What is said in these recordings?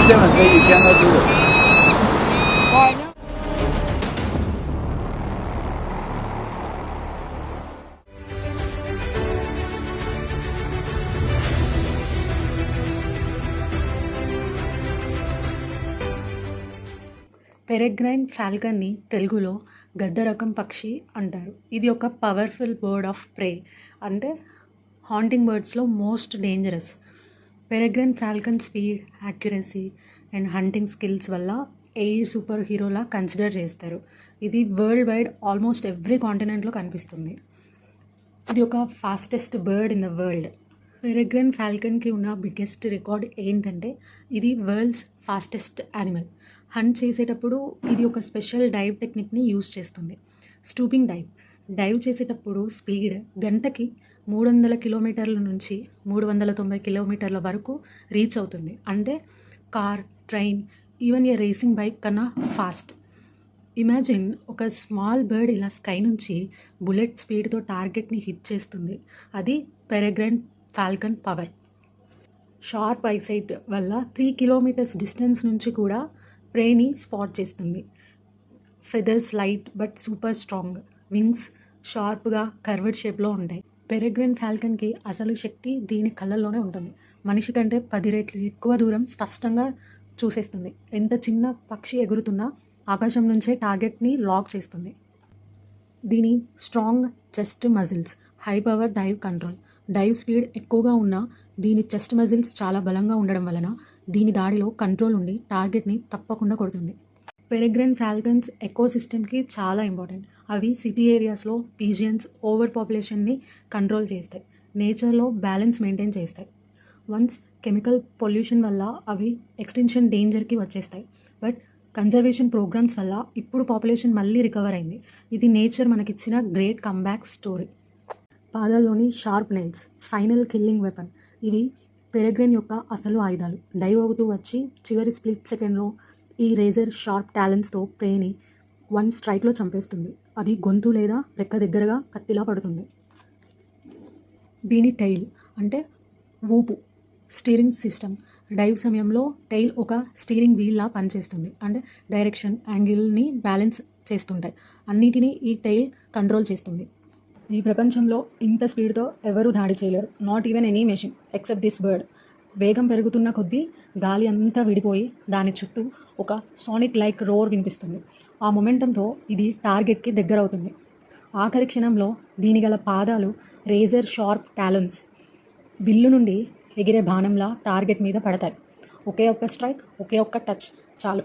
这本这几天都是。పెరెగ్రైన్ ఫాల్కన్ని తెలుగులో గద్ద రకం పక్షి అంటారు. ఇది ఒక పవర్ఫుల్ బర్డ్ ఆఫ్ ప్రే, అంటే హాంటింగ్ బర్డ్స్లో most dangerous. Peregrine falcon speed, accuracy and hunting skills వల్ల ఎయిర్ సూపర్ హీరోలా కన్సిడర్ చేస్తారు. ఇది వరల్డ్ వైడ్ ఆల్మోస్ట్ ఎవ్రీ కాంటినెంట్లో కనిపిస్తుంది. ఇది ఒక fastest bird in the world. Peregrine ఫాల్కన్కి ఉన్న బిగ్గెస్ట్ రికార్డ్ ఏంటంటే ఇది వరల్డ్స్ ఫాస్టెస్ట్ యానిమల్. హంట్ చేసేటప్పుడు ఇది ఒక స్పెషల్ డైవ్ టెక్నిక్ని యూజ్ చేస్తుంది. స్టూపింగ్ డైవ్ చేసేటప్పుడు స్పీడ్ గంటకి 300 కిలోమీటర్ల నుంచి 390 కిలోమీటర్ల వరకు రీచ్ అవుతుంది. అంటే car, train, even a racing bike కన్నా ఫాస్ట్. ఇమాజిన్, ఒక స్మాల్ బర్డ్ ఇలా స్కై నుంచి బుల్లెట్ స్పీడ్తో టార్గెట్ని హిట్ చేస్తుంది. అది peregrine Falcon power. Sharp eyesight వల్ల 3 కిలోమీటర్స్ డిస్టెన్స్ నుంచి కూడా ప్రేని స్పాట్ చేస్తుంది. Feathers light but super strong. Wings షార్ప్గా కర్వ్డ్ షేప్లో ఉంటాయి. పెరెగ్రైన్ ఫాల్కన్కి అసలు శక్తి దీని కళ్ళల్లోనే ఉంటుంది. మనిషి కంటే 10 రెట్లు ఎక్కువ దూరం స్పష్టంగా చూసేస్తుంది. ఎంత చిన్న పక్షి ఎగురుతున్నా ఆకాశం నుంచే టార్గెట్ని లాక్ చేస్తుంది. దీని strong chest muscles, high power dive control. Dive speed ఎక్కువగా ఉన్న దీని చెస్ట్ మజిల్స్ చాలా బలంగా ఉండడం వలన దీని దాడిలో కంట్రోల్ ఉండి టార్గెట్ని తప్పకుండా కొడుతుంది. పెరెగ్రైన్ ఫాల్కన్స్ ఎకోసిస్టమ్కి చాలా ఇంపార్టెంట్. అవి సిటీ ఏరియాస్లో పీజియన్స్ ఓవర్ పాపులేషన్ని కంట్రోల్ చేస్తాయి. నేచర్లో బ్యాలెన్స్ మెయింటైన్ చేస్తాయి. వన్స్ కెమికల్ పొల్యూషన్ వల్ల అవి ఎక్స్టెన్షన్ డేంజర్కి వచ్చేస్తాయి. బట్ కన్జర్వేషన్ ప్రోగ్రామ్స్ వల్ల ఇప్పుడు పాపులేషన్ మళ్ళీ రికవర్ అయింది. ఇది నేచర్ మనకిచ్చిన గ్రేట్ కమ్బ్యాక్ స్టోరీ. పాదాల్లోని sharp nails final killing weapon. ఇవి పెరెగ్రైన్ యొక్క అసలు ఆయుధాలు. డైవ్ అవుతూ వచ్చి చివరి స్ప్లిట్ సెకండ్లో ఈ రేజర్ షార్ప్ టాలెంట్స్తో ప్రేని 1 స్ట్రైక్లో చంపేస్తుంది. అది గొంతు లేదా రెక్క దగ్గరగా కత్తిలా పడుతుంది. దీని టెయిల్ అంటే ఊపు, స్టీరింగ్ సిస్టమ్. డైవ్ సమయంలో టెయిల్ ఒక స్టీరింగ్ వీల్లా పనిచేస్తుంది. అంటే డైరెక్షన్, యాంగిల్ని బ్యాలెన్స్ చేస్తుంటాయి. అన్నిటినీ ఈ టెయిల్ కంట్రోల్ చేస్తుంది. ఈ ప్రపంచంలో ఇంత స్పీడ్తో ఎవరూ దాడి చేయలేరు. Not even any machine except this bird. వేగం పెరుగుతున్న కొద్దీ గాలి అంతా విడిపోయి దాని చుట్టూ ఒక సానిక్ లైక్ రోర్ వినిపిస్తుంది. ఆ మొమెంటంతో ఇది టార్గెట్కి దగ్గర అవుతుంది. ఆఖరి క్షణంలో దీని గల పాదాలు రేజర్ షార్ప్ టాలన్స్ విల్లు నుండి ఎగిరే బాణంలా టార్గెట్ మీద పడతాయి. ఒకే ఒక్క స్ట్రైక్, ఒకే ఒక్క టచ్ చాలు.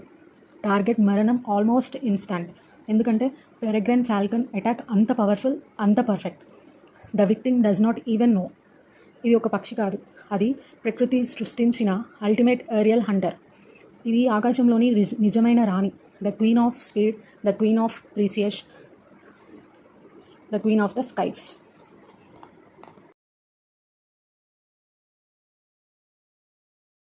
టార్గెట్ మరణం ఆల్మోస్ట్ ఇన్స్టాంట్. ఎందుకంటే పెరెగ్రైన్ ఫాల్కన్ అటాక్ అంత పవర్ఫుల్, అంత perfect. The victim does not even know. ఇది ఒక పక్షి కాదు, అది ప్రకృతి సృష్టించిన అల్టిమేట్ ఏరియల్ హంటర్. ఇది ఆకాశంలోని నిజమైన రాణి. The queen of speed, the queen of precious, the queen of the skies.